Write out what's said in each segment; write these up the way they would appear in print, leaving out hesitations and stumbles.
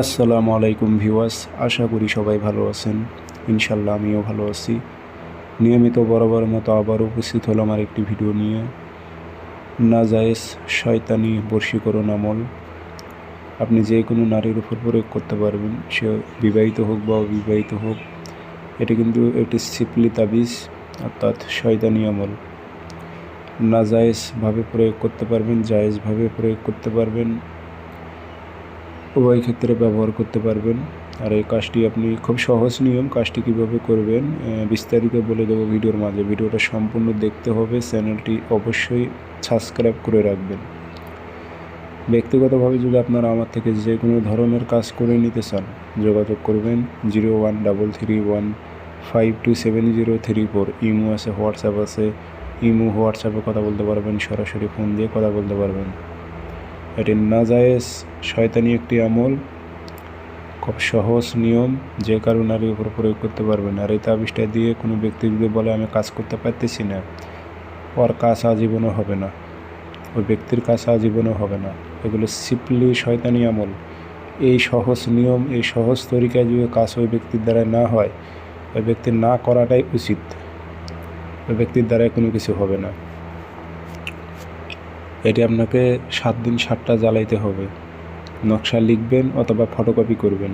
আসসালামু আলাইকুম ভিউয়ার্স, আশা করি সবাই ভালো আছেন। ইনশাল্লাহ আমিও ভালো আছি। নিয়মিত বরাবরের মতো আবারও উপস্থিত হলাম আর একটি ভিডিও নিয়ে। নাজায়েজ শয়তানি বশীকরণ আমল আপনি যে কোনো নারীর উপর প্রয়োগ করতে পারবেন, সে বিবাহিত হোক বা অবিবাহিত হোক। এটি কিন্তু একটি সিপলি তাবিজ, অর্থাৎ শয়তানি আমল। নাজায়েজভাবে প্রয়োগ করতে পারবেন, জায়েজভাবে প্রয়োগ করতে পারবেন, উভয় ক্ষেত্রে ব্যবহার করতে পারবেন। আর এই কাজটি আপনি খুব সহজ নিয়ম, কাজটি কীভাবে করবেন বিস্তারিত বলে দেবো ভিডিওর মাঝে। ভিডিওটা সম্পূর্ণ দেখতে হবে, চ্যানেলটি অবশ্যই সাবস্ক্রাইব করে রাখবেন। ব্যক্তিগতভাবে যদি আপনারা আমার থেকে যে কোনো ধরনের কাজ করে নিতে চান, যোগাযোগ করবেন 0133152703 ইমো আছে, হোয়াটসঅ্যাপ আছে। ইমো হোয়াটসঅ্যাপে কথা বলতে পারবেন, সরাসরি ফোন দিয়ে কথা বলতে পারবেন। এটি নাজায়েজ শয়তানি একটি আমল, খুব সহজ নিয়ম, যে কারো নারীর উপর প্রয়োগ করতে পারবেন। আর এই তাবিজটা দিয়ে কোনো ব্যক্তি যদি বলে আমি কাজ করতে পারতেছি না, ওর কাজ আজীবনও হবে না, ওই ব্যক্তির কাজ আজীবনও হবে না। এগুলো সিম্পলি শয়তানি আমল। এই সহজ নিয়ম, এই সহজ তরিকায় যদি কাজ ওই ব্যক্তির দ্বারা না হয়, ওই ব্যক্তির না করাটাই উচিত। ওই ব্যক্তির দ্বারাই কোনো কিছু হবে না। এটি আপনাকে 7 দিন 7টা জ্বালাইতে হবে। নকশা লিখবেন অথবা ফটোকপি করবেন,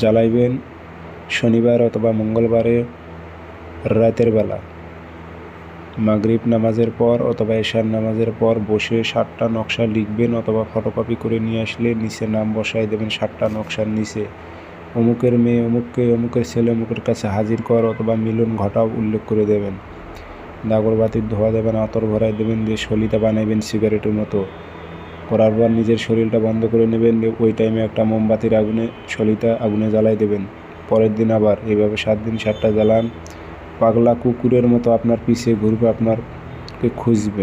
জ্বালাইবেন শনিবার অথবা মঙ্গলবারে রাতের বেলা, মাগরিব নামাজের পর অথবা এশার নামাজের পর বসে 7টা নকশা লিখবেন অথবা ফটোকপি করে নিয়ে আসলে নিচে নাম বসায় দেবেন। 7টা নকশার নিচে অমুকের মেয়ে অমুককে, অমুকের ছেলে অমুকের কাছে হাজির কর অথবা মিলন ঘটাও উল্লেখ করে দেবেন। আগরবাতির ধোয়া দেবেন, আতর ভরাই দেবেন, দিয়ে সলিতা বানাইবেন সিগারেটের মতো। করার পর নিজের শরীরটা বন্ধ করে নেবেন। ওই টাইমে একটা মোমবাতির আগুনে সলিতা আগুনে জ্বালাই দেবেন। পরের দিন আবার এইভাবে 7 দিন 7টা জ্বালান। পাগলা কুকুরের মতো আপনার পিছে ঘুরবে, আপনারকে খুঁজবে।